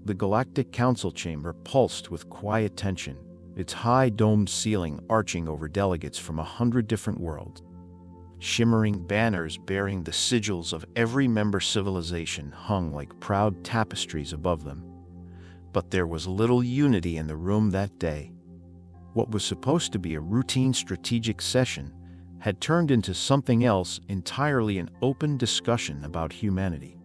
The Galactic Council chamber pulsed with quiet tension, its high domed ceiling arching over delegates from 100 different worlds. Shimmering banners bearing the sigils of every member civilization hung like proud tapestries above them. But there was little unity in the room that day. What was supposed to be a routine strategic session had turned into something else entirely, an open discussion about humanity.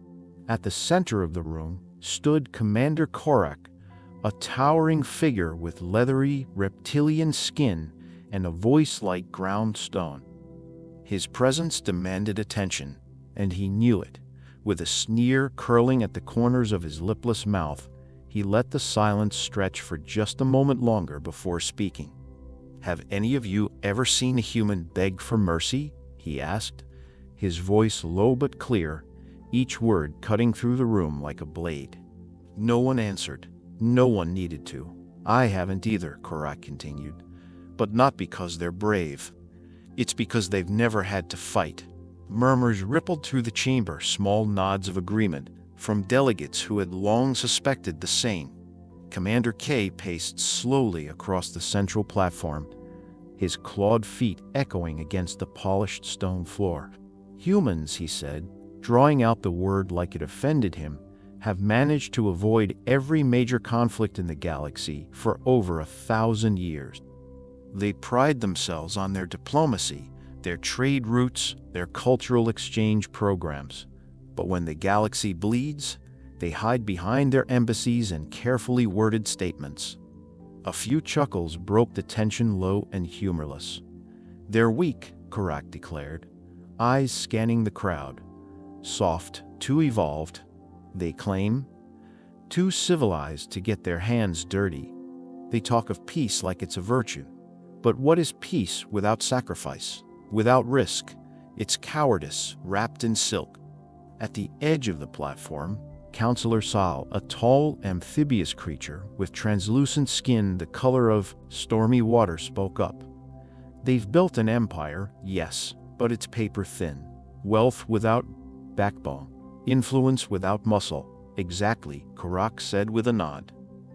At the center of the room stood Commander Korak, a towering figure with leathery, reptilian skin and a voice like ground stone. His presence demanded attention, and he knew it. With a sneer curling at the corners of his lipless mouth, he let the silence stretch for just a moment longer before speaking. "Have any of you ever seen a human beg for mercy?" he asked, his voice low but clear, each word cutting through the room like a blade. No one answered. No one needed to. "I haven't either," Korak continued. "But not because they're brave. It's because they've never had to fight." Murmurs rippled through the chamber, small nods of agreement from delegates who had long suspected the same. Commander K paced slowly across the central platform, his clawed feet echoing against the polished stone floor. "Humans," he said, drawing out the word like it offended him, "have managed to avoid every major conflict in the galaxy for over 1,000 years. They pride themselves on their diplomacy, their trade routes, their cultural exchange programs. But when the galaxy bleeds, they hide behind their embassies and carefully worded statements." A few chuckles broke the tension, low and humorless. "They're weak," Korak declared, eyes scanning the crowd. "Soft, too evolved, they claim. Too civilized to get their hands dirty. They talk of peace like it's a virtue. But what is peace without sacrifice, without risk? It's cowardice wrapped in silk." At the edge of the platform, Counselor Sal, a tall, amphibious creature with translucent skin the color of stormy water, spoke up. "They've built an empire, yes, but it's paper thin. Wealth without backbone. Influence without muscle." "Exactly," Korak said with a nod.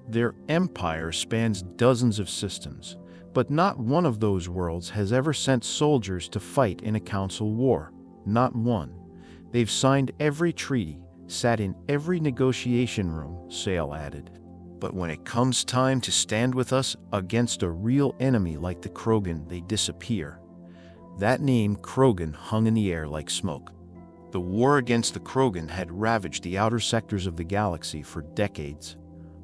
"Their empire spans dozens of systems, but not one of those worlds has ever sent soldiers to fight in a council war. Not one. They've signed every treaty, sat in every negotiation room," Sale added. "But when it comes time to stand with us against a real enemy like the Krogan, they disappear." That name, Krogan, hung in the air like smoke. The war against the Krogan had ravaged the outer sectors of the galaxy for decades.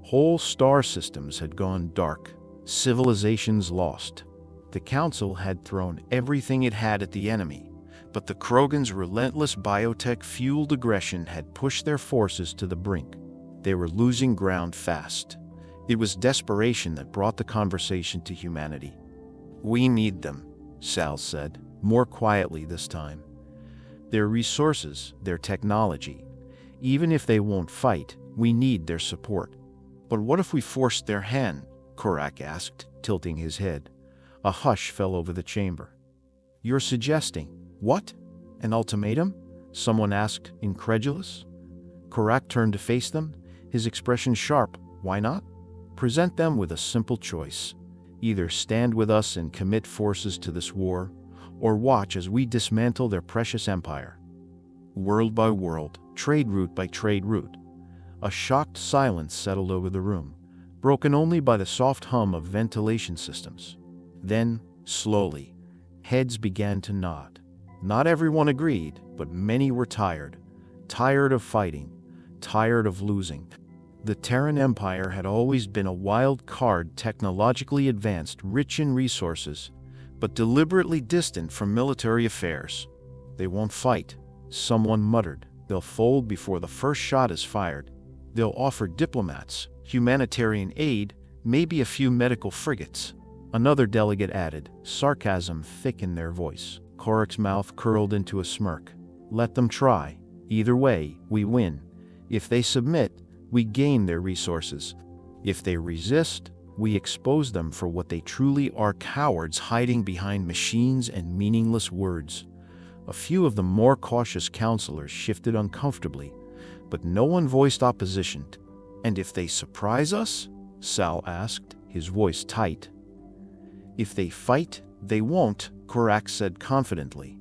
Whole star systems had gone dark, civilizations lost. The Council had thrown everything it had at the enemy, but the Krogan's relentless biotech-fueled aggression had pushed their forces to the brink. They were losing ground fast. It was desperation that brought the conversation to humanity. "We need them," Sal said, more quietly this time. "Their resources, their technology. Even if they won't fight, we need their support." "But what if we forced their hand?" Korak asked, tilting his head. A hush fell over the chamber. "You're suggesting..." "What? An ultimatum?" someone asked, incredulous. Korak turned to face them, his expression sharp. "Why not? Present them with a simple choice. Either stand with us and commit forces to this war, or watch as we dismantle their precious empire. World by world, trade route by trade route." A shocked silence settled over the room, broken only by the soft hum of ventilation systems. Then, slowly, heads began to nod. Not everyone agreed, but many were tired. Tired of fighting, tired of losing. The Terran Empire had always been a wild card, technologically advanced, rich in resources, but deliberately distant from military affairs. "They won't fight," someone muttered. "They'll fold before the first shot is fired. They'll offer diplomats, humanitarian aid, maybe a few medical frigates." Another delegate added, sarcasm thick in their voice. Korak's mouth curled into a smirk. "Let them try. Either way, we win. If they submit, we gain their resources. If they resist, we expose them for what they truly are, cowards hiding behind machines and meaningless words." A few of the more cautious counselors shifted uncomfortably, but no one voiced opposition. "And if they surprise us?" Sal asked, his voice tight. "If they fight, they won't," Korak said confidently.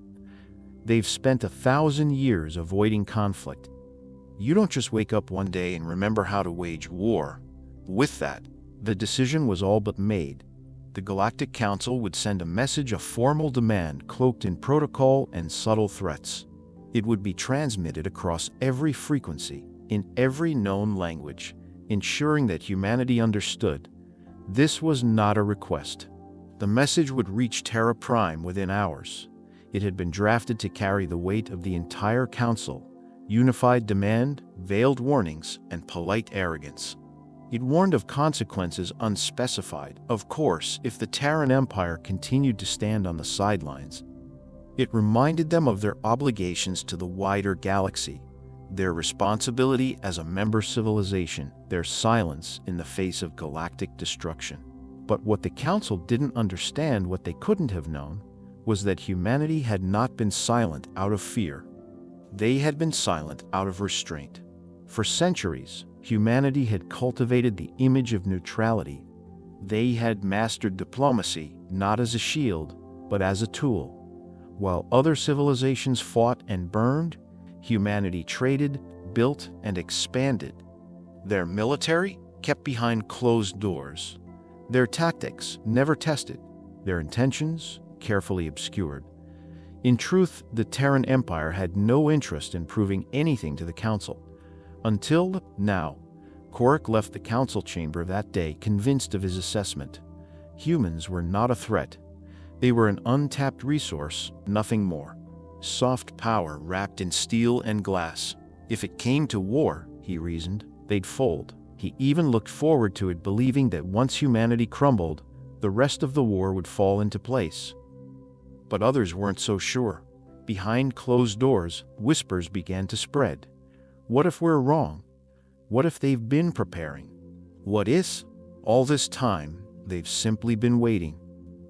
"They've spent 1,000 years avoiding conflict. You don't just wake up one day and remember how to wage war." With that, the decision was all but made. The Galactic Council would send a message, a formal demand cloaked in protocol and subtle threats. It would be transmitted across every frequency, in every known language, ensuring that humanity understood. This was not a request. The message would reach Terra Prime within hours. It had been drafted to carry the weight of the entire Council: unified demand, veiled warnings, and polite arrogance. It warned of consequences unspecified, of course, if the Terran Empire continued to stand on the sidelines. It reminded them of their obligations to the wider galaxy, their responsibility as a member civilization, their silence in the face of galactic destruction. But what the Council didn't understand, what they couldn't have known, was that humanity had not been silent out of fear. They had been silent out of restraint. For centuries, humanity had cultivated the image of neutrality. They had mastered diplomacy, not as a shield, but as a tool. While other civilizations fought and burned, humanity traded, built, and expanded. Their military kept behind closed doors. Their tactics never tested, their intentions carefully obscured. In truth, the Terran Empire had no interest in proving anything to the Council. Until now. Korak left the Council chamber that day convinced of his assessment. Humans were not a threat. They were an untapped resource, nothing more. Soft power wrapped in steel and glass. If it came to war, he reasoned, they'd fold. He even looked forward to it, believing that once humanity crumbled, the rest of the war would fall into place. But others weren't so sure. Behind closed doors, whispers began to spread. What if we're wrong? What if they've been preparing? What if, all this time, they've simply been waiting?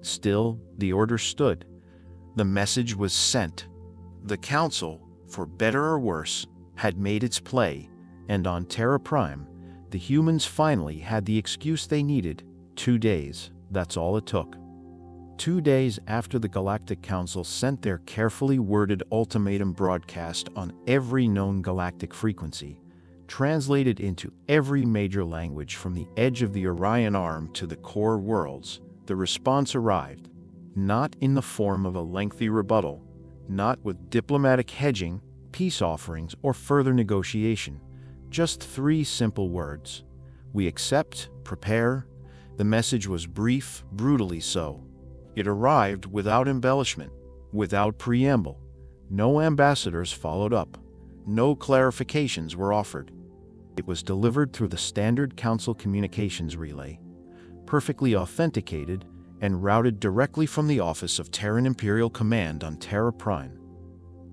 Still, the order stood. The message was sent. The Council, for better or worse, had made its play, and on Terra Prime, the humans finally had the excuse they needed. 2 days, that's all it took. 2 days after the Galactic Council sent their carefully worded ultimatum broadcast on every known galactic frequency, translated into every major language from the edge of the Orion Arm to the core worlds, the response arrived. Not in the form of a lengthy rebuttal, not with diplomatic hedging, peace offerings, or further negotiation. Just 3 simple words. We accept, prepare. The message was brief, brutally so. It arrived without embellishment, without preamble. No ambassadors followed up. No clarifications were offered. It was delivered through the standard Council communications relay, perfectly authenticated and routed directly from the office of Terran Imperial Command on Terra Prime.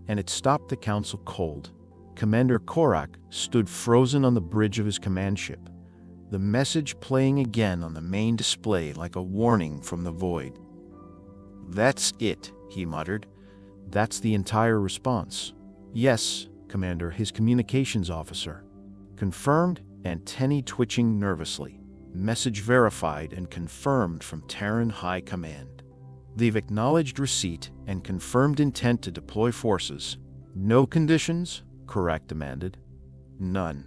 And it stopped the Council cold. Commander Korak stood frozen on the bridge of his command ship, the message playing again on the main display like a warning from the void. "That's it," he muttered. "That's the entire response." "Yes, Commander," his communications officer confirmed, antennae twitching nervously. "Message verified and confirmed from Terran High Command. They've acknowledged receipt and confirmed intent to deploy forces." "No conditions?" Korak demanded. "None."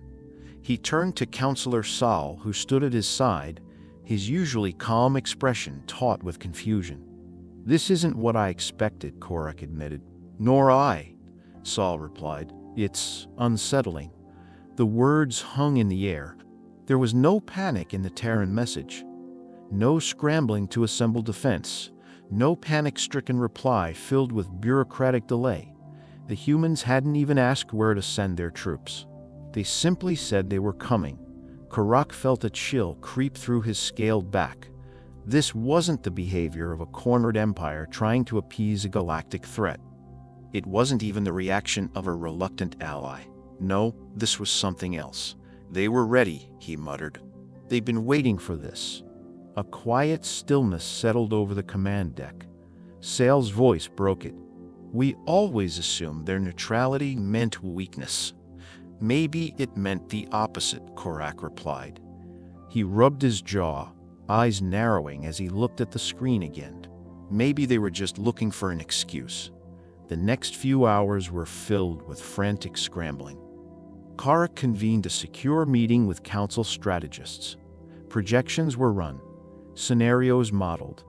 He turned to Counselor Sal, who stood at his side, his usually calm expression taut with confusion. "This isn't what I expected," Korak admitted. "Nor I," Sal replied. "It's unsettling." The words hung in the air. There was no panic in the Terran message. No scrambling to assemble defense. No panic-stricken reply filled with bureaucratic delay. The humans hadn't even asked where to send their troops. They simply said they were coming. Korak felt a chill creep through his scaled back. This wasn't the behavior of a cornered empire trying to appease a galactic threat. It wasn't even the reaction of a reluctant ally. No, this was something else. "They were ready," he muttered. "They've been waiting for this." A quiet stillness settled over the command deck. Sal's voice broke it. "We always assumed their neutrality meant weakness. Maybe it meant the opposite, Korak replied. He rubbed his jaw, eyes narrowing as he looked at the screen again. Maybe they were just looking for an excuse. The next few hours were filled with frantic scrambling. Korak convened a secure meeting with council strategists. Projections were run, scenarios modeled.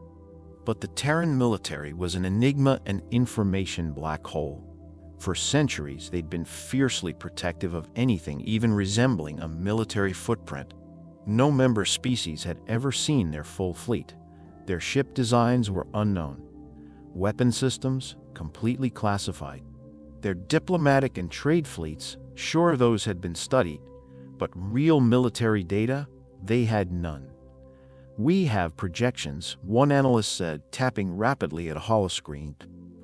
But the Terran military was an enigma and information black hole. For centuries, they'd been fiercely protective of anything even resembling a military footprint. No member species had ever seen their full fleet. Their ship designs were unknown. Weapon systems, completely classified. Their diplomatic and trade fleets, sure those had been studied, but real military data, they had none. We have projections, one analyst said, tapping rapidly at a holoscreen.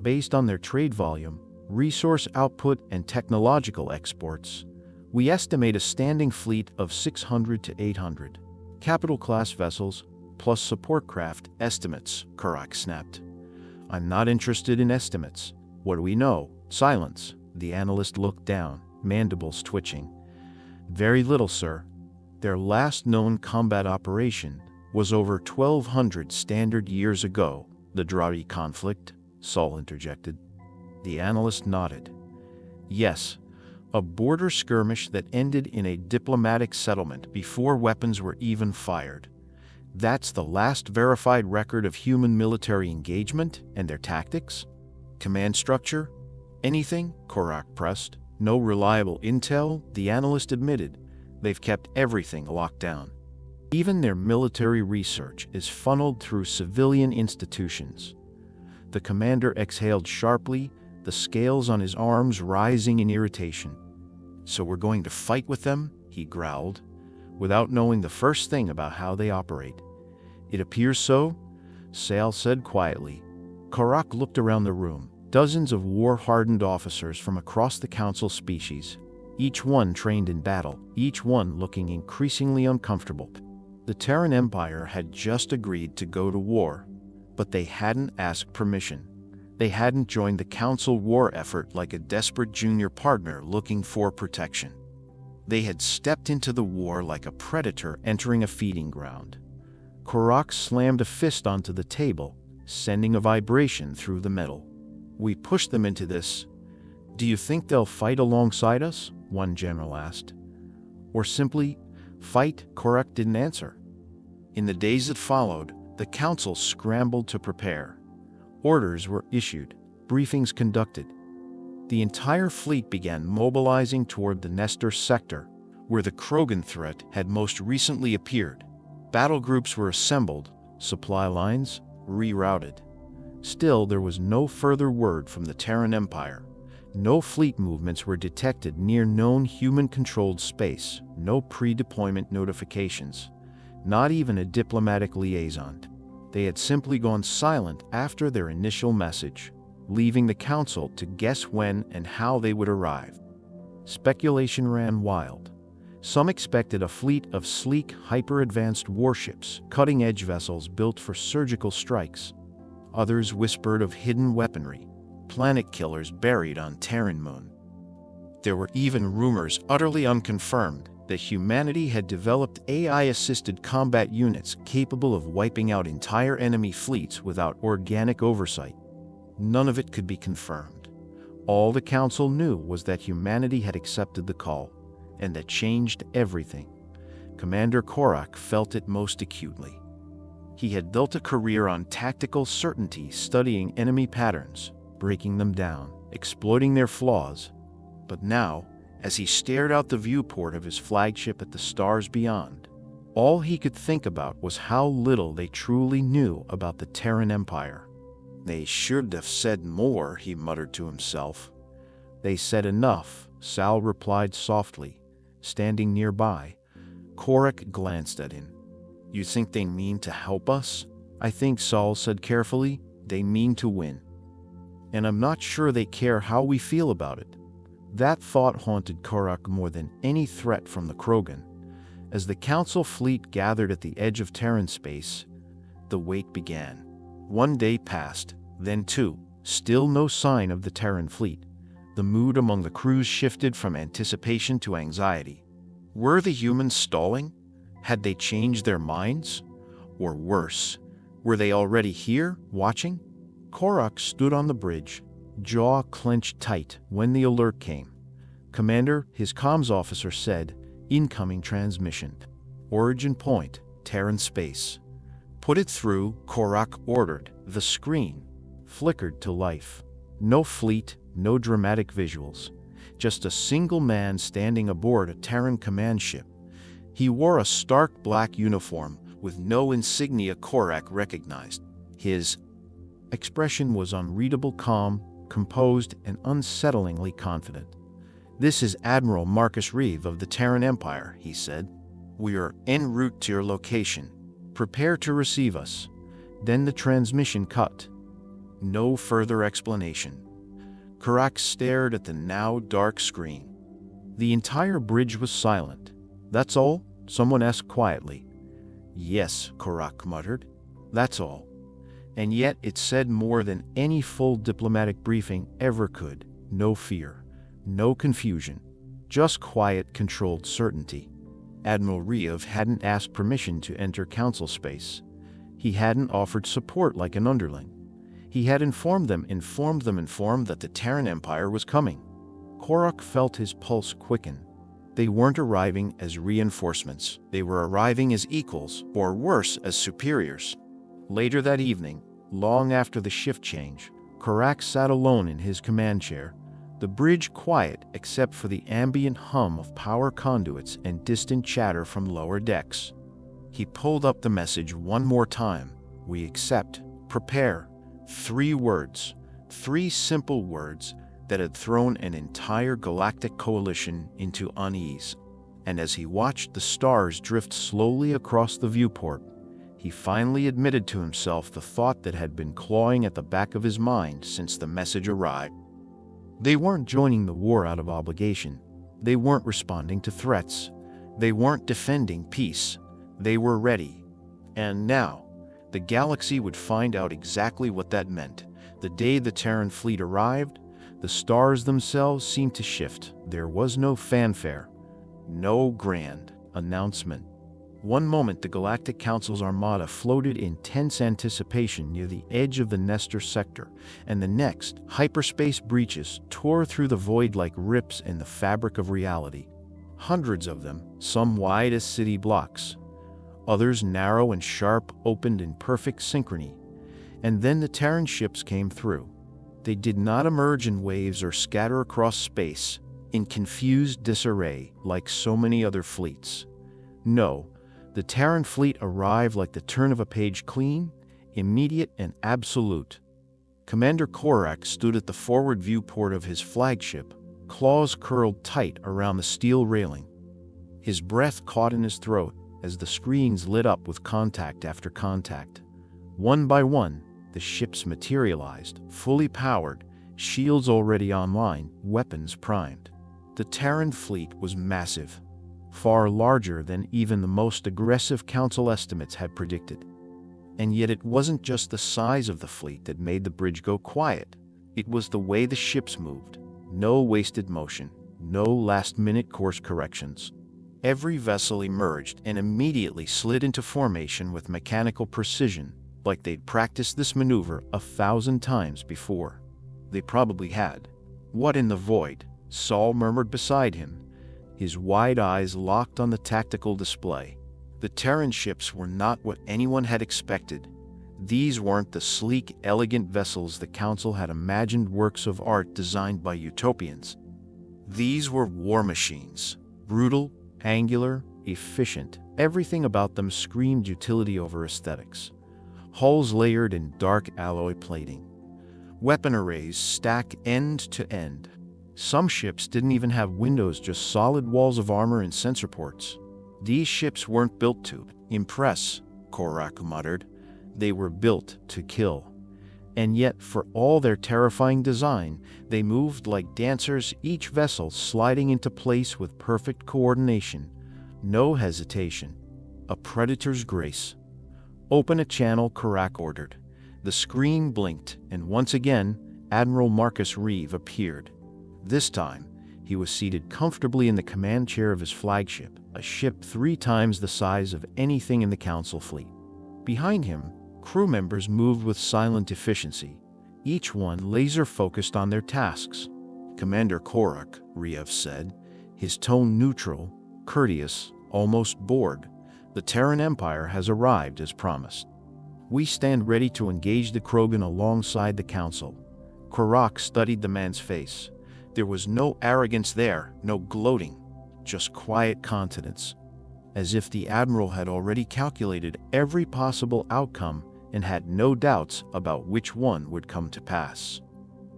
Based on their trade volume, resource output, and technological exports, we estimate a standing fleet of 600 to 800 capital-class vessels plus support craft estimates, Korak snapped. I'm not interested in estimates. What do we know? Silence. The analyst looked down, mandibles twitching. Very little, sir. Their last known combat operation was over 1,200 standard years ago. The Drari conflict, Saul interjected. The analyst nodded. Yes, a border skirmish that ended in a diplomatic settlement before weapons were even fired. That's the last verified record of human military engagement and their tactics? Command structure? Anything? Korak pressed. No reliable intel, the analyst admitted. They've kept everything locked down. Even their military research is funneled through civilian institutions. The commander exhaled sharply, the scales on his arms rising in irritation. So we're going to fight with them? He growled, without knowing the first thing about how they operate. It appears so, Sal said quietly. Korak looked around the room. Dozens of war-hardened officers from across the council species, each one trained in battle, each one looking increasingly uncomfortable. The Terran Empire had just agreed to go to war, but they hadn't asked permission. They hadn't joined the council war effort like a desperate junior partner looking for protection. They had stepped into the war like a predator entering a feeding ground. Korak slammed a fist onto the table, sending a vibration through the metal. We pushed them into this. Do you think they'll fight alongside us? One general asked. Or simply fight? Korak didn't answer. In the days that followed, the council scrambled to prepare. Orders were issued, briefings conducted. The entire fleet began mobilizing toward the Nestor sector, where the Krogan threat had most recently appeared. Battle groups were assembled, supply lines rerouted. Still, there was no further word from the Terran Empire. No fleet movements were detected near known human-controlled space, no pre-deployment notifications, not even a diplomatic liaison. They had simply gone silent after their initial message, leaving the council to guess when and how they would arrive. Speculation ran wild. Some expected a fleet of sleek, hyper-advanced warships, cutting-edge vessels built for surgical strikes. Others whispered of hidden weaponry, planet killers buried on Terran moon. There were even rumors, utterly unconfirmed, that humanity had developed AI-assisted combat units capable of wiping out entire enemy fleets without organic oversight. None of it could be confirmed. All the council knew was that humanity had accepted the call, and that changed everything. Commander Korak felt it most acutely. He had built a career on tactical certainty, studying enemy patterns, breaking them down, exploiting their flaws. But now, as he stared out the viewport of his flagship at the stars beyond, all he could think about was how little they truly knew about the Terran Empire. They should have said more, he muttered to himself. They said enough, Sal replied softly, standing nearby. Korak glanced at him. You think they mean to help us? I think, Saul said carefully, they mean to win. And I'm not sure they care how we feel about it. That thought haunted Korak more than any threat from the Krogan. As the council fleet gathered at the edge of Terran space, the wait began. 1 day passed, then 2, still no sign of the Terran fleet. The mood among the crews shifted from anticipation to anxiety. Were the humans stalling? Had they changed their minds? Or worse, were they already here, watching? Korak stood on the bridge, jaw clenched tight when the alert came. "Commander," his comms officer said, "incoming transmission. Origin point, Terran space." "Put it through," Korak ordered. The screen flickered to life. No fleet, no dramatic visuals. Just a single man standing aboard a Terran command ship. He wore a stark black uniform with no insignia Korak recognized. His expression was unreadable calm, composed, and unsettlingly confident. "This is Admiral Marcus Reeve of the Terran Empire," he said. "We are en route to your location. Prepare to receive us." Then the transmission cut. No further explanation. Korak stared at the now dark screen. The entire bridge was silent. "That's all?" someone asked quietly. "Yes," Korak muttered. "That's all." And yet it said more than any full diplomatic briefing ever could. No fear, no confusion, just quiet, controlled certainty. Admiral Reeve hadn't asked permission to enter Council space. He hadn't offered support like an underling. He had informed them that the Terran Empire was coming. Korak felt his pulse quicken. They weren't arriving as reinforcements. They were arriving as equals, or worse, as superiors. Later that evening, long after the shift change, Korak sat alone in his command chair, the bridge quiet except for the ambient hum of power conduits and distant chatter from lower decks. He pulled up the message one more time. "We accept. Prepare." 3 words, 3 simple words that had thrown an entire galactic coalition into unease. And as he watched the stars drift slowly across the viewport, he finally admitted to himself the thought that had been clawing at the back of his mind since the message arrived. They weren't joining the war out of obligation. They weren't responding to threats. They weren't defending peace. They were ready. And now, the galaxy would find out exactly what that meant. The day the Terran fleet arrived, the stars themselves seemed to shift. There was no fanfare, no grand announcement. One moment the Galactic Council's armada floated in tense anticipation near the edge of the Nestor sector, and the next, hyperspace breaches tore through the void like rips in the fabric of reality. Hundreds of them, some wide as city blocks. Others narrow and sharp, opened in perfect synchrony. And then the Terran ships came through. They did not emerge in waves or scatter across space, in confused disarray like so many other fleets. No, the Terran fleet arrived like the turn of a page, clean, immediate, and absolute. Commander Korak stood at the forward viewport of his flagship, claws curled tight around the steel railing. His breath caught in his throat as the screens lit up with contact after contact. One by one, the ships materialized, fully powered, shields already online, weapons primed. The Terran fleet was massive, far larger than even the most aggressive Council estimates had predicted. And yet it wasn't just the size of the fleet that made the bridge go quiet. It was the way the ships moved. No wasted motion, no last-minute course corrections. Every vessel emerged and immediately slid into formation with mechanical precision, like they'd practiced this maneuver 1,000 times before. They probably had. "What in the void?" Saul murmured beside him, his wide eyes locked on the tactical display. The Terran ships were not what anyone had expected. These weren't the sleek, elegant vessels the Council had imagined, works of art designed by utopians. These were war machines, brutal, angular, efficient. Everything about them screamed utility over aesthetics. Hulls layered in dark alloy plating. Weapon arrays stacked end to end. Some ships didn't even have windows, just solid walls of armor and sensor ports. These ships weren't built to impress, Korak muttered. They were built to kill. And yet, for all their terrifying design, they moved like dancers, each vessel sliding into place with perfect coordination. No hesitation. A predator's grace. "Open a channel," Korak ordered. The screen blinked, and once again, Admiral Marcus Reeve appeared. This time, he was seated comfortably in the command chair of his flagship, a ship 3 times the size of anything in the Council fleet. Behind him, crew members moved with silent efficiency, each one laser-focused on their tasks. "Commander Korak," Riev said, his tone neutral, courteous, almost bored. "The Terran Empire has arrived as promised. We stand ready to engage the Krogan alongside the Council." Korak studied the man's face. There was no arrogance there, no gloating, just quiet confidence, as if the Admiral had already calculated every possible outcome and had no doubts about which one would come to pass.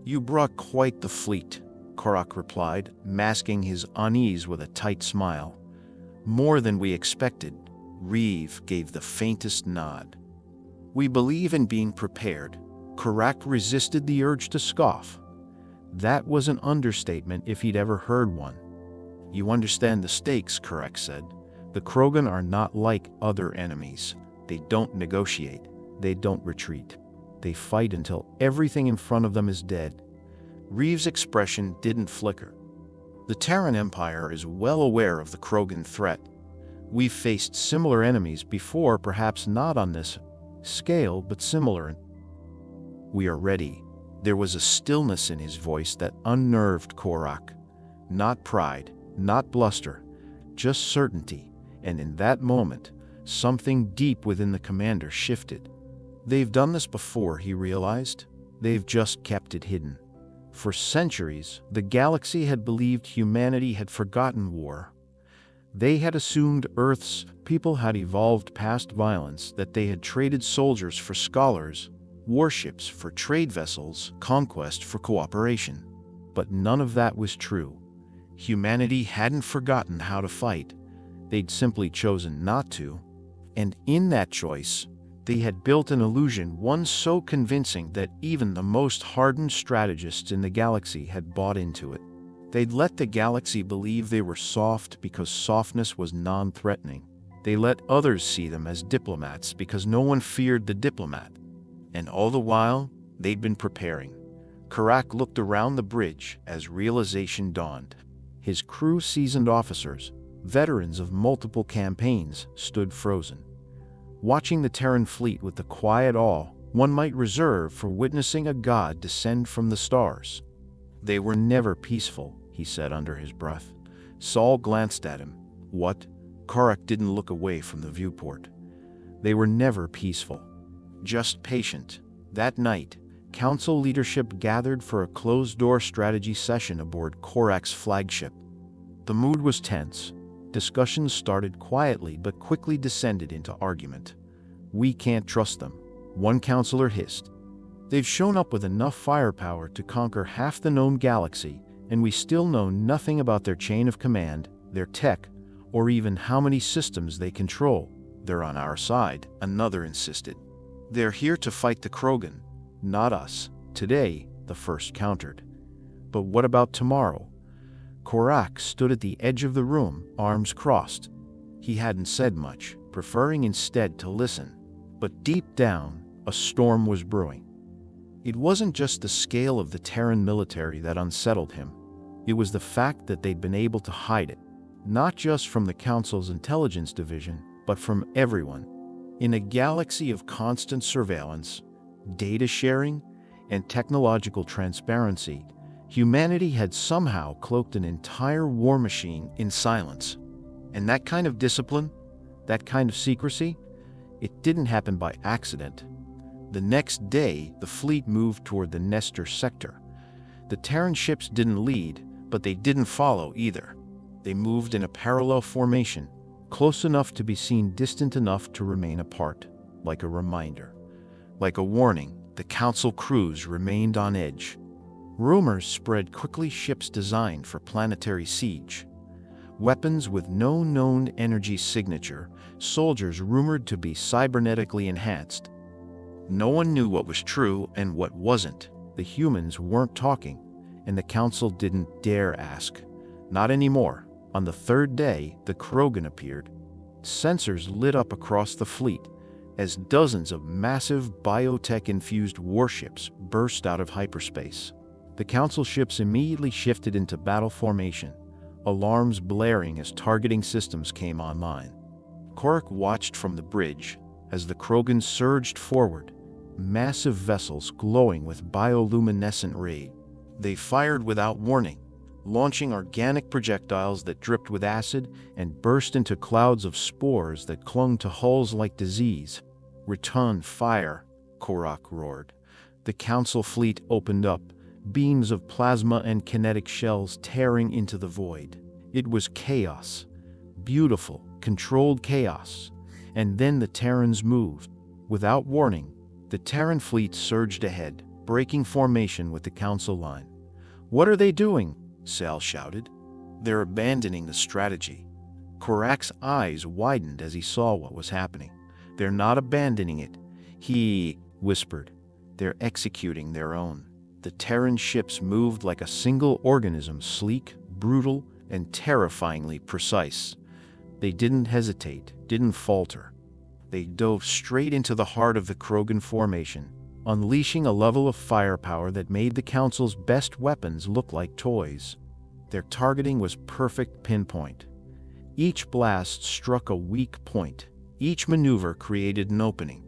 "You brought quite the fleet," Korak replied, masking his unease with a tight smile. "More than we expected." Riev gave the faintest nod. "We believe in being prepared." Korak resisted the urge to scoff. That was an understatement if he'd ever heard one. "You understand the stakes," Korak said. "The Krogan are not like other enemies. They don't negotiate. They don't retreat. They fight until everything in front of them is dead." Riev's expression didn't flicker. "The Terran Empire is well aware of the Krogan threat. We've faced similar enemies before, perhaps not on this scale, but similar. We are ready." There was a stillness in his voice that unnerved Korak. Not pride, not bluster, just certainty, and in that moment, something deep within the commander shifted. They've done this before, he realized. They've just kept it hidden. For centuries, the galaxy had believed humanity had forgotten war. They had assumed Earth's people had evolved past violence, that they had traded soldiers for scholars, warships for trade vessels, conquest for cooperation. But none of that was true. Humanity hadn't forgotten how to fight. They'd simply chosen not to. And in that choice, they had built an illusion, one so convincing that even the most hardened strategists in the galaxy had bought into it. They'd let the galaxy believe they were soft because softness was non-threatening. They let others see them as diplomats because no one feared the diplomat. And all the while, they'd been preparing. Korak looked around the bridge as realization dawned. His crew, seasoned officers, veterans of multiple campaigns, stood frozen, watching the Terran fleet with the quiet awe one might reserve for witnessing a god descend from the stars. "They were never peaceful," he said under his breath. Saul glanced at him. "What?" Korak didn't look away from the viewport. "They were never peaceful. Just patient." That night, Council leadership gathered for a closed-door strategy session aboard Korak's flagship. The mood was tense. Discussions started quietly but quickly descended into argument. "We can't trust them," one counselor hissed. "They've shown up with enough firepower to conquer half the known galaxy, and we still know nothing about their chain of command, their tech, or even how many systems they control." "They're on our side," another insisted. "They're here to fight the Krogan, not us." "Today," the first countered. "But what about tomorrow?" Korak stood at the edge of the room, arms crossed. He hadn't said much, preferring instead to listen. But deep down, a storm was brewing. It wasn't just the scale of the Terran military that unsettled him. It was the fact that they'd been able to hide it, not just from the Council's intelligence division, but from everyone. In a galaxy of constant surveillance, data sharing, and technological transparency, humanity had somehow cloaked an entire war machine in silence. And that kind of discipline, that kind of secrecy, it didn't happen by accident. The next day, the fleet moved toward the Nestor sector. The Terran ships didn't lead, but they didn't follow either. They moved in a parallel formation, close enough to be seen, distant enough to remain apart, like a reminder. Like a warning, the Council crews remained on edge. Rumors spread quickly, ships designed for planetary siege, weapons with no known energy signature, soldiers rumored to be cybernetically enhanced. No one knew what was true and what wasn't. The humans weren't talking, and the Council didn't dare ask. Not anymore. On the third day, the Krogan appeared. Sensors lit up across the fleet as dozens of massive biotech-infused warships burst out of hyperspace. The Council ships immediately shifted into battle formation, alarms blaring as targeting systems came online. Korak watched from the bridge as the Krogan surged forward, massive vessels glowing with bioluminescent rays. They fired without warning, launching organic projectiles that dripped with acid and burst into clouds of spores that clung to hulls like disease. "Return fire," Korak roared. The Council fleet opened up, beams of plasma and kinetic shells tearing into the void. It was chaos. Beautiful, controlled chaos. And then the Terrans moved. Without warning, the Terran fleet surged ahead, breaking formation with the Council line. "What are they doing?" Sal shouted. "They're abandoning the strategy." Korak's eyes widened as he saw what was happening. "They're not abandoning it," he whispered. "They're executing their own." The Terran ships moved like a single organism, sleek, brutal, and terrifyingly precise. They didn't hesitate, didn't falter. They dove straight into the heart of the Krogan formation, unleashing a level of firepower that made the Council's best weapons look like toys. Their targeting was perfect pinpoint. Each blast struck a weak point. Each maneuver created an opening.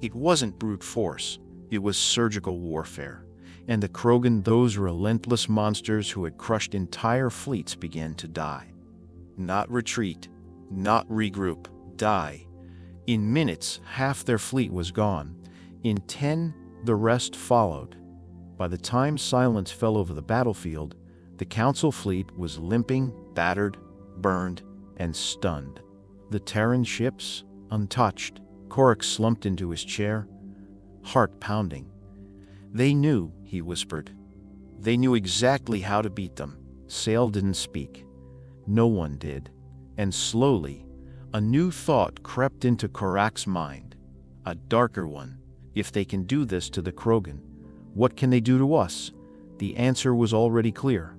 It wasn't brute force, it was surgical warfare. And the Krogan, those relentless monsters who had crushed entire fleets, began to die. Not retreat, not regroup, die. In minutes, half their fleet was gone. In 10, the rest followed. By the time silence fell over the battlefield, the Council fleet was limping, battered, burned, and stunned. The Terran ships, untouched. Korak slumped into his chair, heart pounding. "They knew," he whispered. "They knew exactly how to beat them." Sale didn't speak. No one did. And slowly, a new thought crept into Korak's mind. A darker one. If they can do this to the Krogan, what can they do to us? The answer was already clear.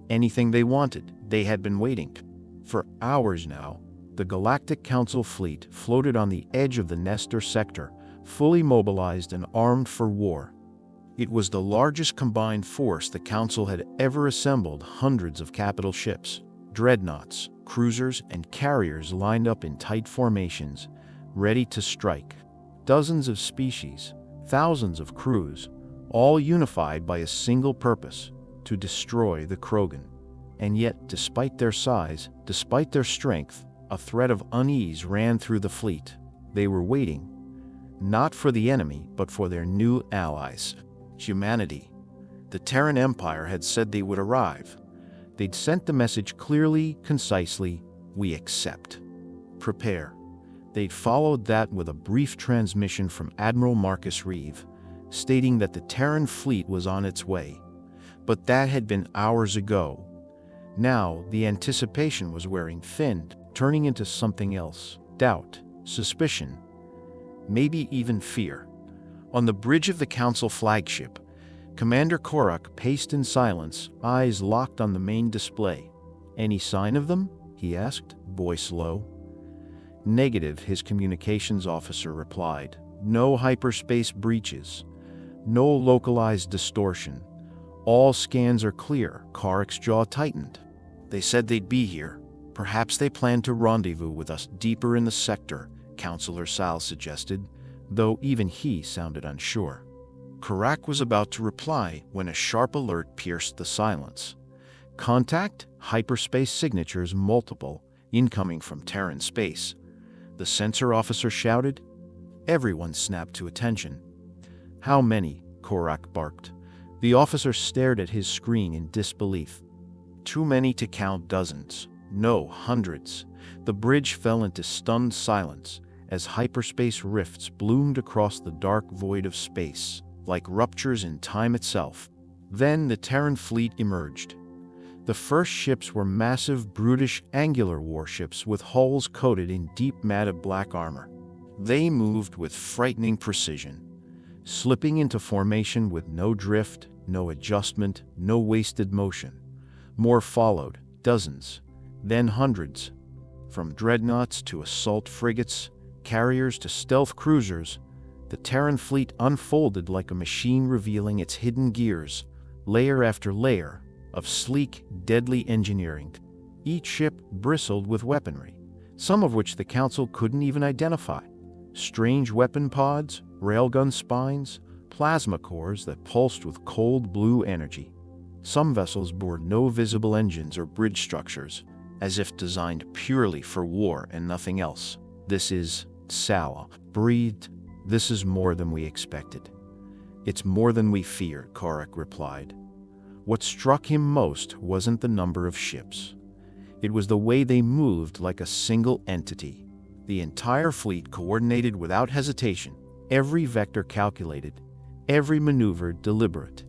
Anything they wanted. They had been waiting. For hours now, the Galactic Council fleet floated on the edge of the Nestor sector, fully mobilized and armed for war. It was the largest combined force the Council had ever assembled. Hundreds of capital ships, dreadnoughts, cruisers, and carriers lined up in tight formations, ready to strike. Dozens of species, thousands of crews, all unified by a single purpose: to destroy the Krogan. And yet, despite their size, despite their strength, a thread of unease ran through the fleet. They were waiting, not for the enemy, but for their new allies. Humanity. The Terran Empire had said they would arrive. They'd sent the message clearly, concisely: "We accept. Prepare." They'd followed that with a brief transmission from Admiral Marcus Reeve, stating that the Terran fleet was on its way. But that had been hours ago. Now, the anticipation was wearing thin, turning into something else: doubt, suspicion, maybe even fear. On the bridge of the Council flagship, Commander Korak paced in silence, eyes locked on the main display. "Any sign of them?" he asked, voice low. "Negative," his communications officer replied. "No hyperspace breaches. No localized distortion. All scans are clear." Korak's jaw tightened. "They said they'd be here. Perhaps they plan to rendezvous with us deeper in the sector," Counselor Sal suggested, though even he sounded unsure. Korak was about to reply when a sharp alert pierced the silence. "Contact, hyperspace signatures multiple, incoming from Terran space," the sensor officer shouted. Everyone snapped to attention. "How many?" Korak barked. The officer stared at his screen in disbelief. "Too many to count dozens. No, hundreds." The bridge fell into stunned silence as hyperspace rifts bloomed across the dark void of space, like ruptures in time itself. Then the Terran fleet emerged. The first ships were massive, brutish, angular warships with hulls coated in deep matted black armor. They moved with frightening precision, slipping into formation with no drift, no adjustment, no wasted motion. More followed, dozens, then hundreds. From dreadnoughts to assault frigates, carriers to stealth cruisers, the Terran fleet unfolded like a machine revealing its hidden gears, layer after layer of sleek, deadly engineering. Each ship bristled with weaponry, some of which the Council couldn't even identify. Strange weapon pods, railgun spines, plasma cores that pulsed with cold blue energy. Some vessels bore no visible engines or bridge structures, as if designed purely for war and nothing else. "This is," Sala breathed, "this is more than we expected." "It's more than we feared," Korak replied. What struck him most wasn't the number of ships. It was the way they moved like a single entity. The entire fleet coordinated without hesitation, every vector calculated, every maneuver deliberate.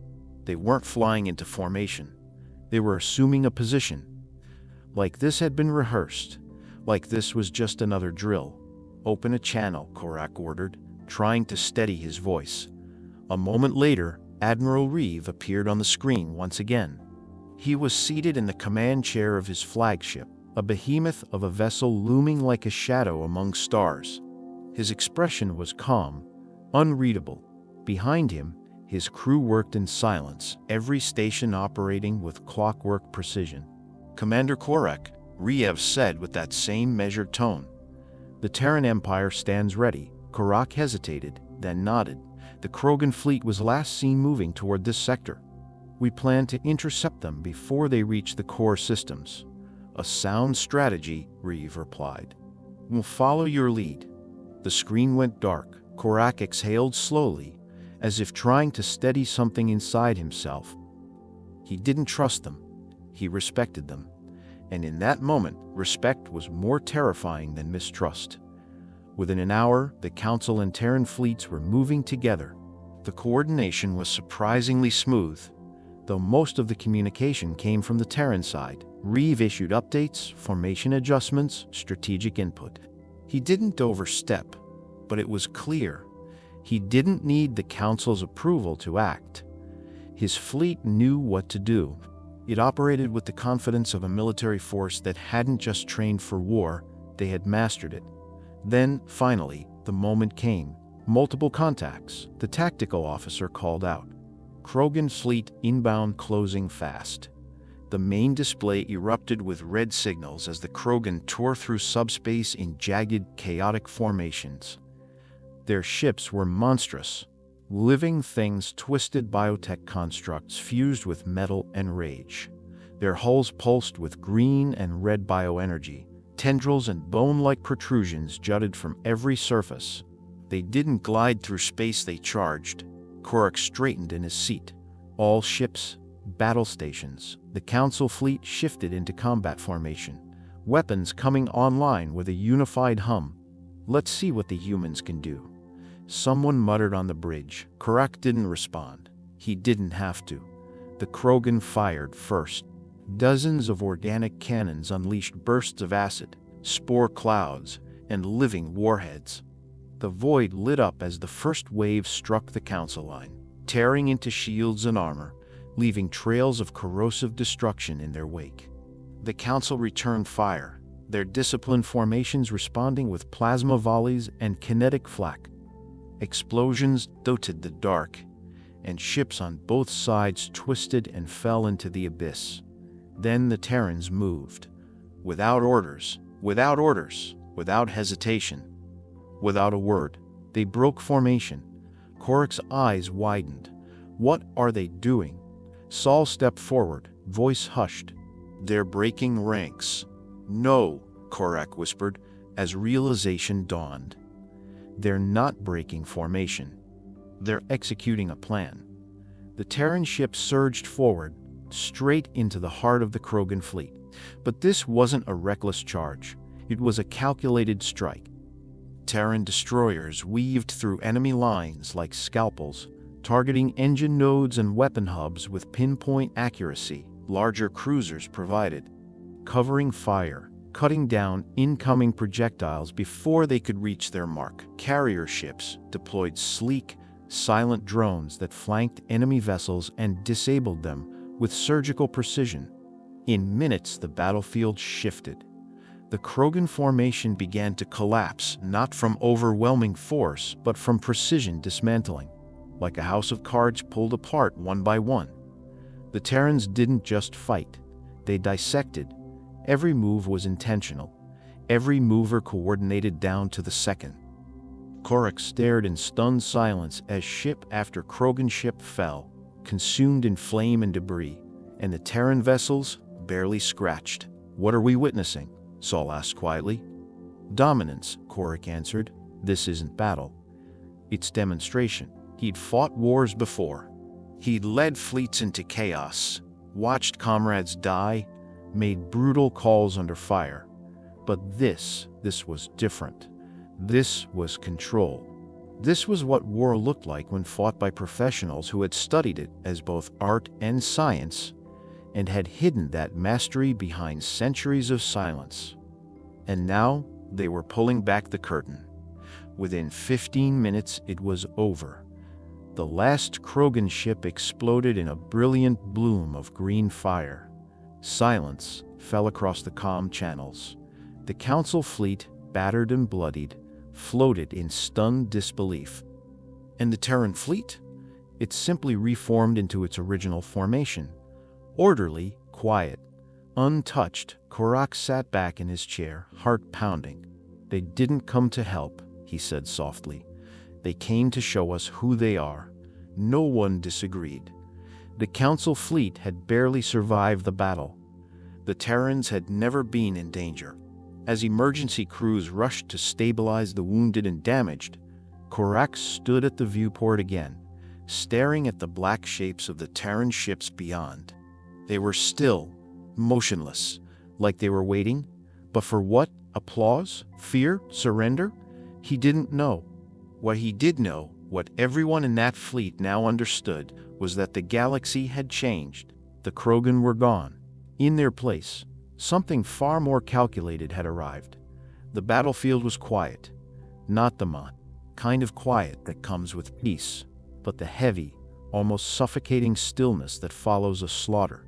They weren't flying into formation. They were assuming a position. Like this had been rehearsed. Like this was just another drill. "Open a channel," Korak ordered, trying to steady his voice. A moment later, Admiral Reeve appeared on the screen once again. He was seated in the command chair of his flagship, a behemoth of a vessel looming like a shadow among stars. His expression was calm, unreadable. Behind him, his crew worked in silence, every station operating with clockwork precision. "Commander Korak," Reeve said with that same measured tone. "The Terran Empire stands ready." Korak hesitated, then nodded. "The Krogan fleet was last seen moving toward this sector. We plan to intercept them before they reach the core systems." "A sound strategy," Reeve replied. "We'll follow your lead." The screen went dark. Korak exhaled slowly, as if trying to steady something inside himself. He didn't trust them. He respected them. And in that moment, respect was more terrifying than mistrust. Within an hour, the Council and Terran fleets were moving together. The coordination was surprisingly smooth, though most of the communication came from the Terran side. Reeve issued updates, formation adjustments, strategic input. He didn't overstep, but it was clear he didn't need the Council's approval to act. His fleet knew what to do. It operated with the confidence of a military force that hadn't just trained for war, they had mastered it. Then, finally, the moment came. Multiple contacts, the tactical officer called out. "Krogan fleet inbound closing fast." The main display erupted with red signals as the Krogan tore through subspace in jagged, chaotic formations. Their ships were monstrous, living things, twisted biotech constructs fused with metal and rage. Their hulls pulsed with green and red bioenergy. Tendrils and bone-like protrusions jutted from every surface. They didn't glide through space, they charged. Korak straightened in his seat. All ships, battle stations, the Council fleet shifted into combat formation, weapons coming online with a unified hum. "Let's see what the humans can do." Someone muttered on the bridge. Korak didn't respond. He didn't have to. The Krogan fired first. Dozens of organic cannons unleashed bursts of acid, spore clouds, and living warheads. The void lit up as the first wave struck the Council line, tearing into shields and armor, leaving trails of corrosive destruction in their wake. The Council returned fire, their disciplined formations responding with plasma volleys and kinetic flak. Explosions dotted the dark, and ships on both sides twisted and fell into the abyss. Then the Terrans moved. Without orders, without hesitation, without a word, they broke formation. Korak's eyes widened. "What are they doing?" Saul stepped forward, voice hushed. "They're breaking ranks." "No," Korak whispered, as realization dawned. "They're not breaking formation. They're executing a plan." The Terran ship surged forward, straight into the heart of the Krogan fleet. But this wasn't a reckless charge. It was a calculated strike. Terran destroyers weaved through enemy lines like scalpels, targeting engine nodes and weapon hubs with pinpoint accuracy. Larger cruisers provided, covering fire, cutting down incoming projectiles before they could reach their mark. Carrier ships deployed sleek, silent drones that flanked enemy vessels and disabled them with surgical precision. In minutes, the battlefield shifted. The Krogan formation began to collapse, not from overwhelming force, but from precision dismantling, like a house of cards pulled apart one by one. The Terrans didn't just fight. They dissected. Every move was intentional. Every mover coordinated down to the second. Korak stared in stunned silence as ship after Krogan ship fell, consumed in flame and debris, and the Terran vessels barely scratched. "What are we witnessing?" Saul asked quietly. "Dominance," Korak answered. "This isn't battle. It's demonstration." He'd fought wars before. He'd led fleets into chaos, watched comrades die, made brutal calls under fire. But this was different. This was control. This was what war looked like when fought by professionals who had studied it as both art and science, and had hidden that mastery behind centuries of silence. And now they were pulling back the curtain. Within 15 minutes, it was over. The last Krogan ship exploded in a brilliant bloom of green fire. Silence fell across the comm channels. The Council fleet, battered and bloodied, floated in stunned disbelief. And the Terran fleet? It simply reformed into its original formation. Orderly, quiet, untouched, Korak sat back in his chair, heart pounding. "They didn't come to help," he said softly. "They came to show us who they are." No one disagreed. The Council fleet had barely survived the battle. The Terrans had never been in danger. As emergency crews rushed to stabilize the wounded and damaged, Korak stood at the viewport again, staring at the black shapes of the Terran ships beyond. They were still, motionless, like they were waiting. But for what? Applause? Fear? Surrender? He didn't know. What he did know, what everyone in that fleet now understood, was that the galaxy had changed. The Krogan were gone. In their place, something far more calculated had arrived. The battlefield was quiet. Not the kind of quiet that comes with peace, but the heavy, almost suffocating stillness that follows a slaughter.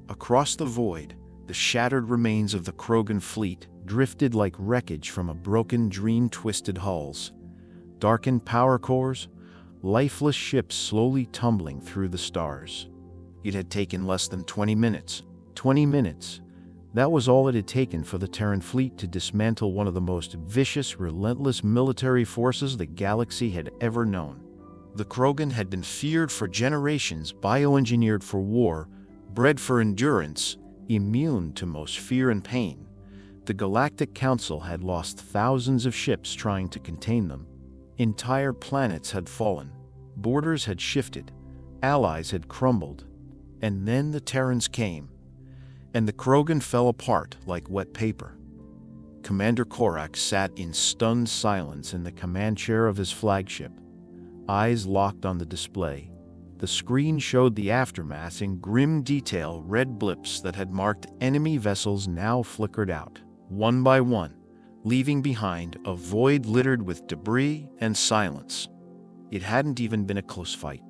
Across the void, the shattered remains of the Krogan fleet drifted like wreckage from a broken dream, twisted hulls, darkened power cores, lifeless ships slowly tumbling through the stars. It had taken less than 20 minutes. 20 minutes. That was all it had taken for the Terran fleet to dismantle one of the most vicious, relentless military forces the galaxy had ever known. The Krogan had been feared for generations, bioengineered for war, bred for endurance, immune to most fear and pain. The Galactic Council had lost thousands of ships trying to contain them. Entire planets had fallen. Borders had shifted. Allies had crumbled. And then the Terrans came. And the Krogan fell apart like wet paper. Commander Korak sat in stunned silence in the command chair of his flagship, eyes locked on the display. The screen showed the aftermath in grim detail. Red blips that had marked enemy vessels now flickered out, one by one, leaving behind a void littered with debris and silence. It hadn't even been a close fight.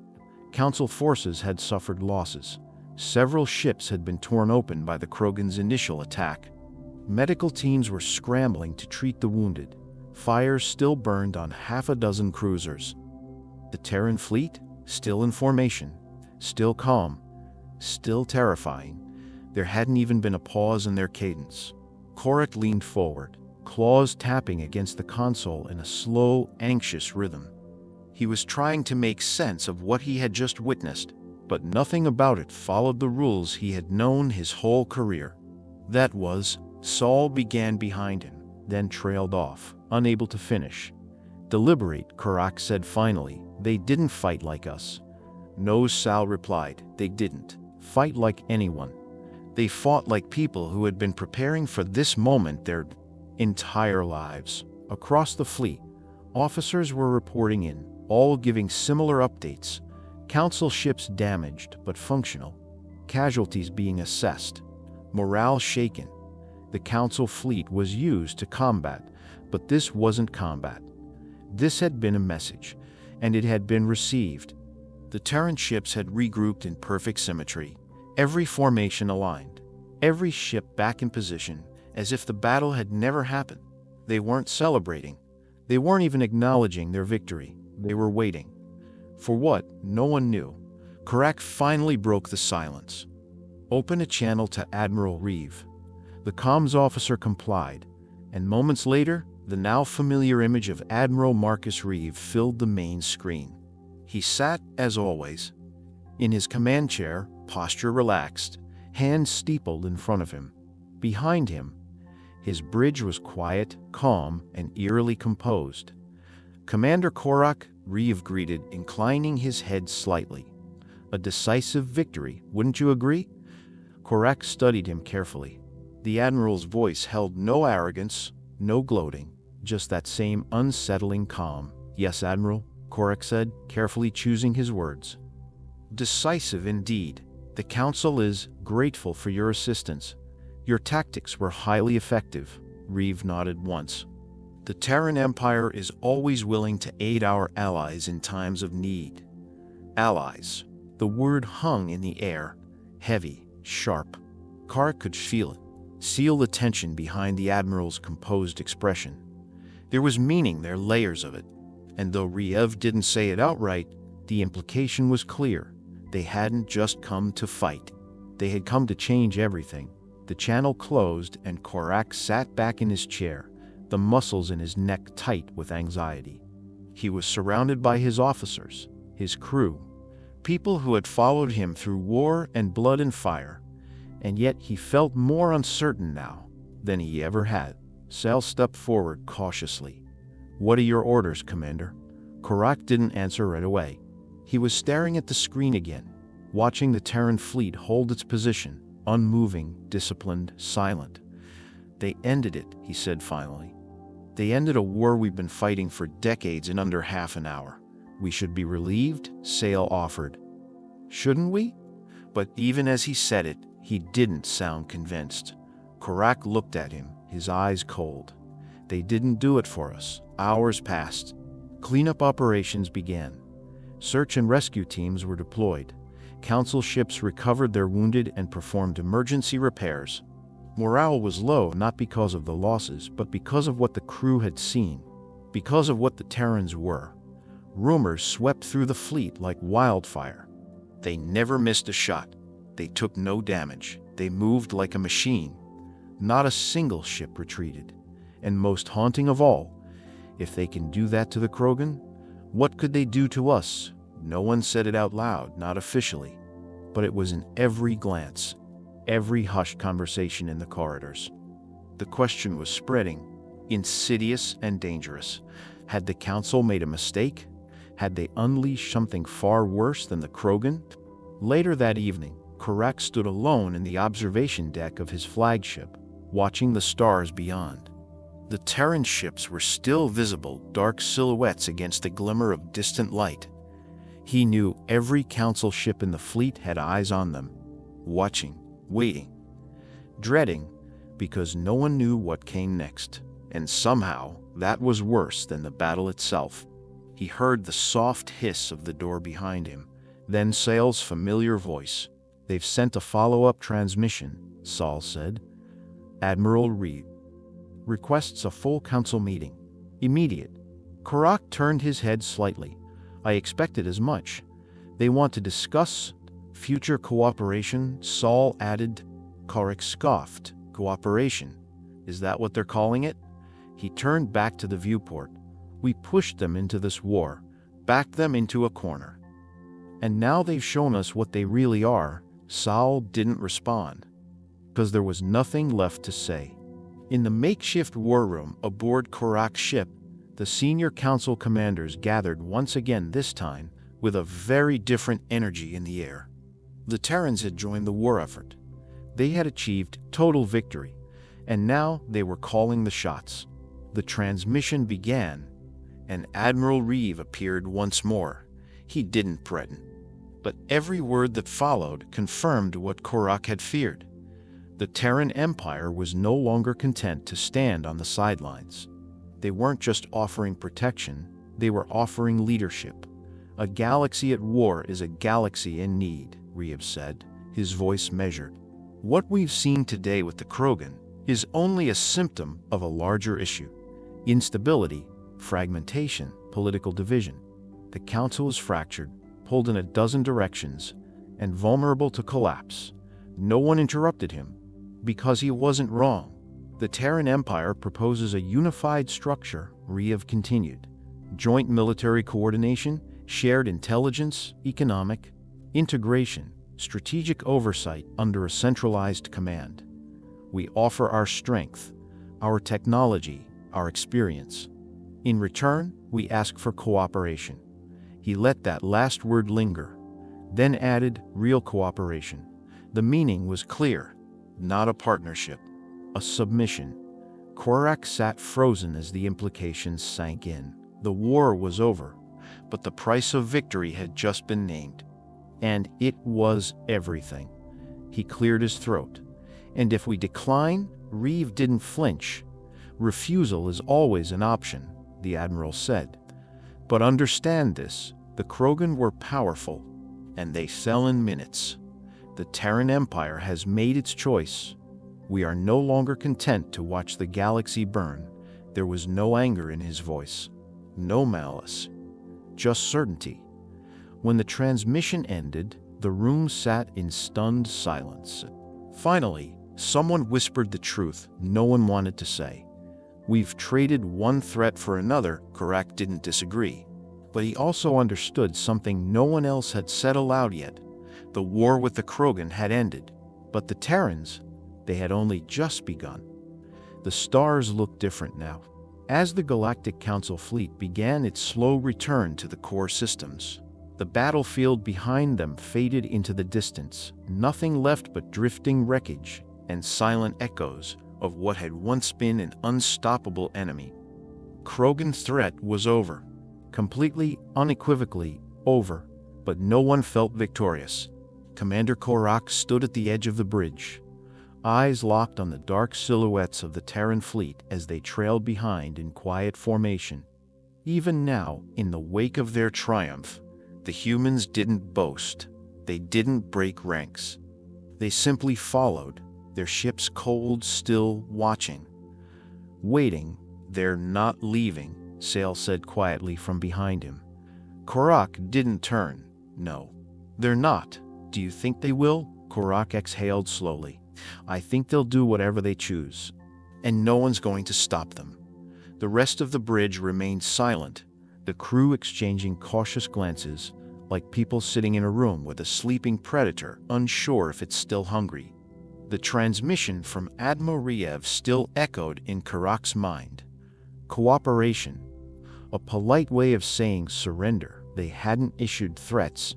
Council forces had suffered losses. Several ships had been torn open by the Krogan's initial attack. Medical teams were scrambling to treat the wounded. Fires still burned on half a dozen cruisers. The Terran fleet, still in formation, still calm, still terrifying. There hadn't even been a pause in their cadence. Korak leaned forward, claws tapping against the console in a slow, anxious rhythm. He was trying to make sense of what he had just witnessed, but nothing about it followed the rules he had known his whole career. That was, Saul began behind him, then trailed off, unable to finish. "Deliberate," Korak said finally. "They didn't fight like us." "No," Sal replied. "They didn't fight like anyone. They fought like people who had been preparing for this moment their entire lives." Across the fleet, officers were reporting in, all giving similar updates. Council ships damaged but functional. Casualties being assessed. Morale shaken. The Council fleet was used to combat, but this wasn't combat. This had been a message, and it had been received. The Terran ships had regrouped in perfect symmetry, every formation aligned, every ship back in position, as if the battle had never happened. They weren't celebrating. They weren't even acknowledging their victory. They were waiting. For what? No one knew. Korak finally broke the silence. "Open a channel to Admiral Reeve." The comms officer complied, and moments later, the now familiar image of Admiral Marcus Reeve filled the main screen. He sat, as always, in his command chair, posture relaxed, hands steepled in front of him. Behind him, his bridge was quiet, calm, and eerily composed. "Commander Korak," Reeve greeted, inclining his head slightly. "A decisive victory, wouldn't you agree?" Korak studied him carefully. The Admiral's voice held no arrogance, no gloating, just that same unsettling calm. "Yes, Admiral," Korak said, carefully choosing his words. "Decisive indeed. The Council is grateful for your assistance. Your tactics were highly effective." Reeve nodded once. "The Terran Empire is always willing to aid our allies in times of need." Allies. The word hung in the air, heavy, sharp. Korak could feel the tension behind the Admiral's composed expression. There was meaning there, layers of it. And though Reeve didn't say it outright, the implication was clear. They hadn't just come to fight. They had come to change everything. The channel closed and Korak sat back in his chair, the muscles in his neck tight with anxiety. He was surrounded by his officers, his crew, people who had followed him through war and blood and fire, and yet he felt more uncertain now than he ever had. Sal stepped forward cautiously. "What are your orders, Commander?" Korak didn't answer right away. He was staring at the screen again, watching the Terran fleet hold its position, unmoving, disciplined, silent. "They ended it," he said finally. "They ended a war we've been fighting for decades in under half an hour. We should be relieved," Sale offered. "Shouldn't we?" But even as he said it, he didn't sound convinced. Korak looked at him, his eyes cold. "They didn't do it for us." Hours passed. Cleanup operations began. Search and rescue teams were deployed. Council ships recovered their wounded and performed emergency repairs. Morale was low, not because of the losses, but because of what the crew had seen, because of what the Terrans were. Rumors swept through the fleet like wildfire. They never missed a shot. They took no damage. They moved like a machine. Not a single ship retreated. And most haunting of all, if they can do that to the Krogan, what could they do to us? No one said it out loud, not officially, but it was in every glance, every hushed conversation in the corridors. The question was spreading, insidious and dangerous. Had the Council made a mistake? Had they unleashed something far worse than the Krogan? Later that evening, Korak stood alone in the observation deck of his flagship, watching the stars beyond. The Terran ships were still visible, dark silhouettes against the glimmer of distant light. He knew every Council ship in the fleet had eyes on them, watching, waiting, dreading, because no one knew what came next. And somehow, that was worse than the battle itself. He heard the soft hiss of the door behind him, then Sale's familiar voice. "They've sent a follow-up transmission," Saul said. "Admiral Reeve requests a full Council meeting. Immediate." Korak turned his head slightly. "I expected as much. They want to discuss future cooperation," Saul added. Korak scoffed. "Cooperation? Is that what they're calling it?" He turned back to the viewport. "We pushed them into this war, backed them into a corner. And now they've shown us what they really are." Saul didn't respond, because there was nothing left to say. In the makeshift war room aboard Korak's ship, the senior Council commanders gathered once again, this time with a very different energy in the air. The Terrans had joined the war effort. They had achieved total victory, and now they were calling the shots. The transmission began, and Admiral Reeve appeared once more. He didn't threaten, but every word that followed confirmed what Korak had feared. The Terran Empire was no longer content to stand on the sidelines. They weren't just offering protection, they were offering leadership. "A galaxy at war is a galaxy in need," Reeve said, his voice measured. "What we've seen today with the Krogan is only a symptom of a larger issue. Instability, fragmentation, political division. The Council is fractured, pulled in a dozen directions, and vulnerable to collapse. No one interrupted him, because he wasn't wrong. The Terran Empire proposes a unified structure, Riev continued. Joint military coordination, shared intelligence, economic integration, strategic oversight under a centralized command. We offer our strength, our technology, our experience. In return, we ask for cooperation. He let that last word linger, then added real cooperation. The meaning was clear, not a partnership, a submission. Korak sat frozen as the implications sank in. The war was over, but the price of victory had just been named. And it was everything. He cleared his throat. And if we decline, Reeve didn't flinch. Refusal is always an option, the Admiral said. But understand this, the Krogan were powerful, and they fell in minutes. The Terran Empire has made its choice. We are no longer content to watch the galaxy burn. There was no anger in his voice, no malice, just certainty. When the transmission ended, the room sat in stunned silence. Finally, someone whispered the truth no one wanted to say. We've traded one threat for another. Korak didn't disagree. But he also understood something no one else had said aloud yet. The war with the Krogan had ended, but the Terrans, they had only just begun. The stars looked different now. As the Galactic Council fleet began its slow return to the core systems, the battlefield behind them faded into the distance, nothing left but drifting wreckage and silent echoes of what had once been an unstoppable enemy. Krogan threat was over, completely, unequivocally over, but no one felt victorious. Commander Korak stood at the edge of the bridge, eyes locked on the dark silhouettes of the Terran fleet as they trailed behind in quiet formation. Even now, in the wake of their triumph, the humans didn't boast. They didn't break ranks. They simply followed, their ships cold, still, watching. Waiting, they're not leaving, Sale said quietly from behind him. Korak didn't turn. No, they're not. Do you think they will? Korak exhaled slowly. I think they'll do whatever they choose, and no one's going to stop them. The rest of the bridge remained silent, the crew exchanging cautious glances, like people sitting in a room with a sleeping predator, unsure if it's still hungry. The transmission from Admiral Riev still echoed in Korak's mind. Cooperation, a polite way of saying surrender. They hadn't issued threats.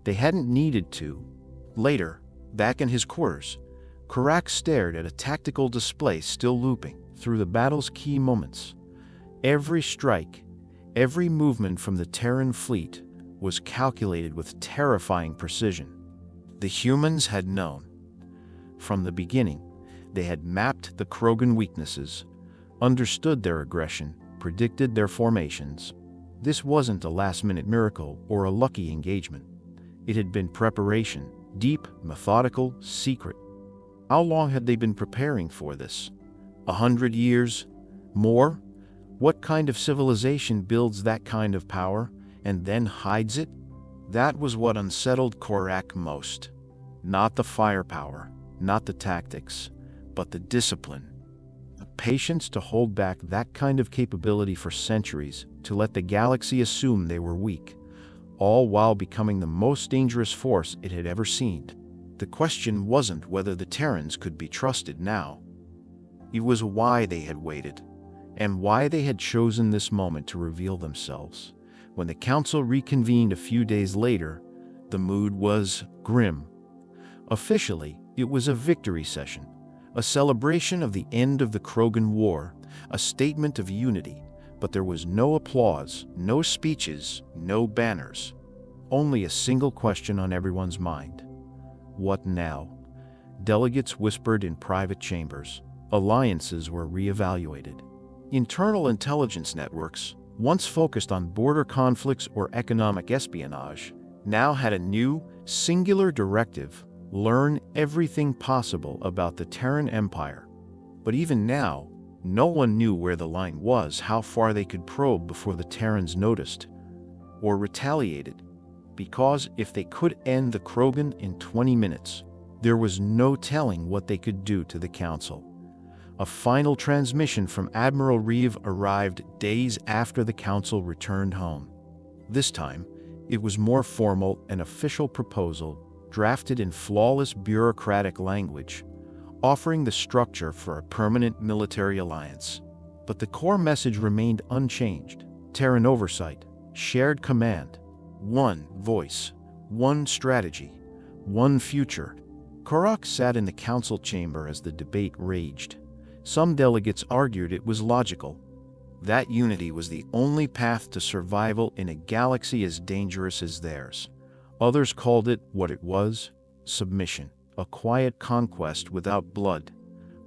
They hadn't needed to. Later, back in his quarters, Korak stared at a tactical display still looping through the battle's key moments. Every strike, every movement from the Terran fleet was calculated with terrifying precision. The humans had known. From the beginning, they had mapped the Krogan weaknesses, understood their aggression, predicted their formations. This wasn't a last-minute miracle or a lucky engagement. It had been preparation, deep, methodical, secret. How long had they been preparing for this? 100 years? More? What kind of civilization builds that kind of power and then hides it? That was what unsettled Korak most. Not the firepower, not the tactics, but the discipline. The patience to hold back that kind of capability for centuries, to let the galaxy assume they were weak, all while becoming the most dangerous force it had ever seen. The question wasn't whether the Terrans could be trusted now. It was why they had waited, and why they had chosen this moment to reveal themselves. When the Council reconvened a few days later, the mood was grim. Officially, it was a victory session, a celebration of the end of the Krogan War, a statement of unity, but there was no applause, no speeches, no banners. Only a single question on everyone's mind. What now? Delegates whispered in private chambers. Alliances were reevaluated. Internal intelligence networks, once focused on border conflicts or economic espionage, now had a new, singular directive: learn everything possible about the Terran Empire. But even now, no one knew where the line was, how far they could probe before the Terrans noticed or retaliated. because if they could end the Krogan in 20 minutes, there was no telling what they could do to the Council. A final transmission from Admiral Reeve arrived days after the Council returned home. This time, it was more formal, an official proposal drafted in flawless bureaucratic language, offering the structure for a permanent military alliance. But the core message remained unchanged: Terran oversight, shared command, one voice, one strategy, one future. Korak sat in the council chamber as the debate raged. Some delegates argued it was logical. That unity was the only path to survival in a galaxy as dangerous as theirs. Others called it what it was: submission, a quiet conquest without blood.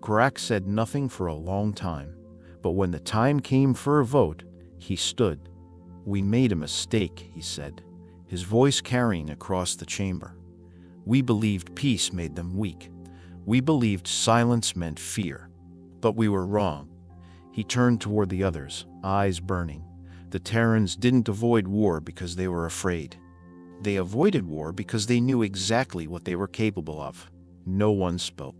Korak said nothing for a long time, but when the time came for a vote, he stood. "We made a mistake," he said, his voice carrying across the chamber. "We believed peace made them weak. We believed silence meant fear. But we were wrong." He turned toward the others, eyes burning. The Terrans didn't avoid war because they were afraid. They avoided war because they knew exactly what they were capable of. No one spoke.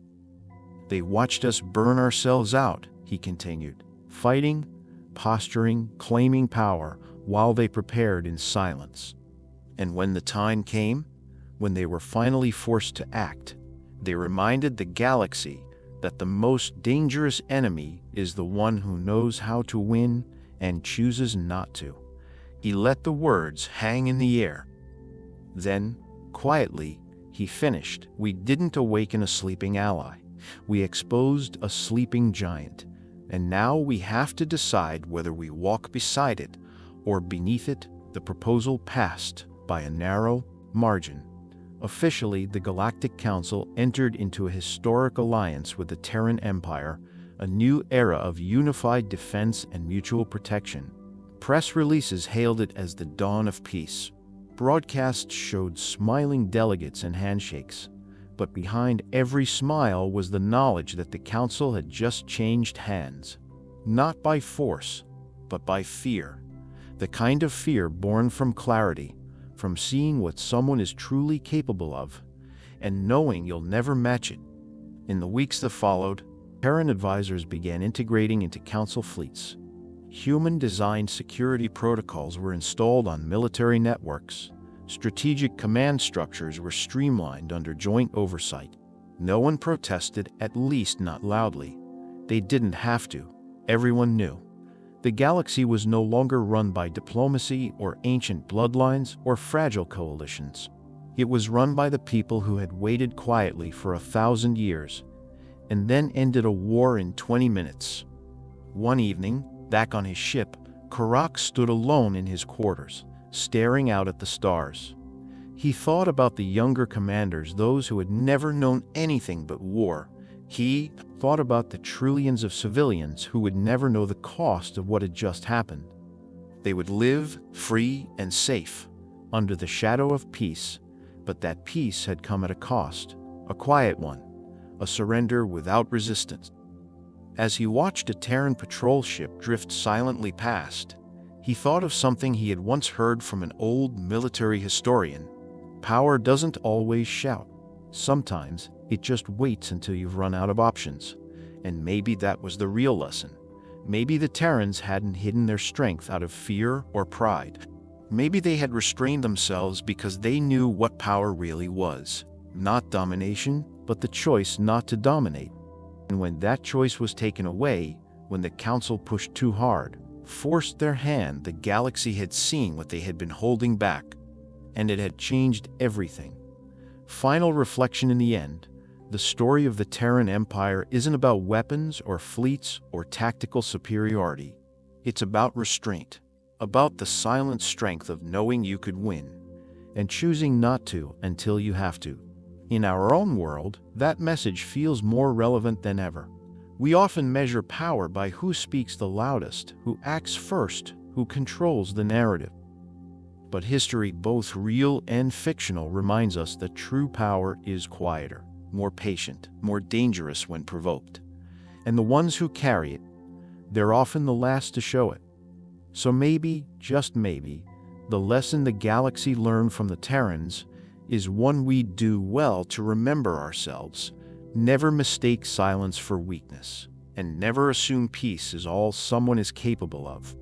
"They watched us burn ourselves out," he continued, "fighting, posturing, claiming power, while they prepared in silence. And when the time came, when they were finally forced to act, they reminded the galaxy that the most dangerous enemy is the one who knows how to win and chooses not to." He let the words hang in the air. Then, quietly, he finished. "We didn't awaken a sleeping ally. We exposed a sleeping giant. And now we have to decide whether we walk beside it or beneath it." The proposal passed by a narrow margin. Officially, the Galactic Council entered into a historic alliance with the Terran Empire, a new era of unified defense and mutual protection. Press releases hailed it as the dawn of peace. Broadcasts showed smiling delegates and handshakes, but behind every smile was the knowledge that the Council had just changed hands. Not by force, but by fear. The kind of fear born from clarity, from seeing what someone is truly capable of, and knowing you'll never match it. In the weeks that followed, Terran advisors began integrating into Council fleets. Human-designed security protocols were installed on military networks. Strategic command structures were streamlined under joint oversight. No one protested, at least not loudly. They didn't have to. Everyone knew. The galaxy was no longer run by diplomacy or ancient bloodlines or fragile coalitions. It was run by the people who had waited quietly for 1,000 years and then ended a war in 20 minutes. One evening, back on his ship, Korak stood alone in his quarters, staring out at the stars. He thought about the younger commanders, those who had never known anything but war. He thought about the trillions of civilians who would never know the cost of what had just happened. They would live free and safe under the shadow of peace, but that peace had come at a cost, a quiet one, a surrender without resistance. As he watched a Terran patrol ship drift silently past, he thought of something he had once heard from an old military historian. Power doesn't always shout. Sometimes it just waits until you've run out of options. And maybe that was the real lesson. Maybe the Terrans hadn't hidden their strength out of fear or pride. Maybe they had restrained themselves because they knew what power really was. Not domination, but the choice not to dominate. And when that choice was taken away, when the Council pushed too hard, forced their hand, the galaxy had seen what they had been holding back, and it had changed everything. Final reflection: in the end, the story of the Terran Empire isn't about weapons or fleets or tactical superiority. It's about restraint, about the silent strength of knowing you could win, and choosing not to until you have to. In our own world, that message feels more relevant than ever. We often measure power by who speaks the loudest, who acts first, who controls the narrative. But history, both real and fictional, reminds us that true power is quieter, more patient, more dangerous when provoked. And the ones who carry it, they're often the last to show it. So maybe, just maybe, The lesson the galaxy learned from the Terrans is one we do well to remember ourselves. Never mistake silence for weakness, and never assume peace is all someone is capable of.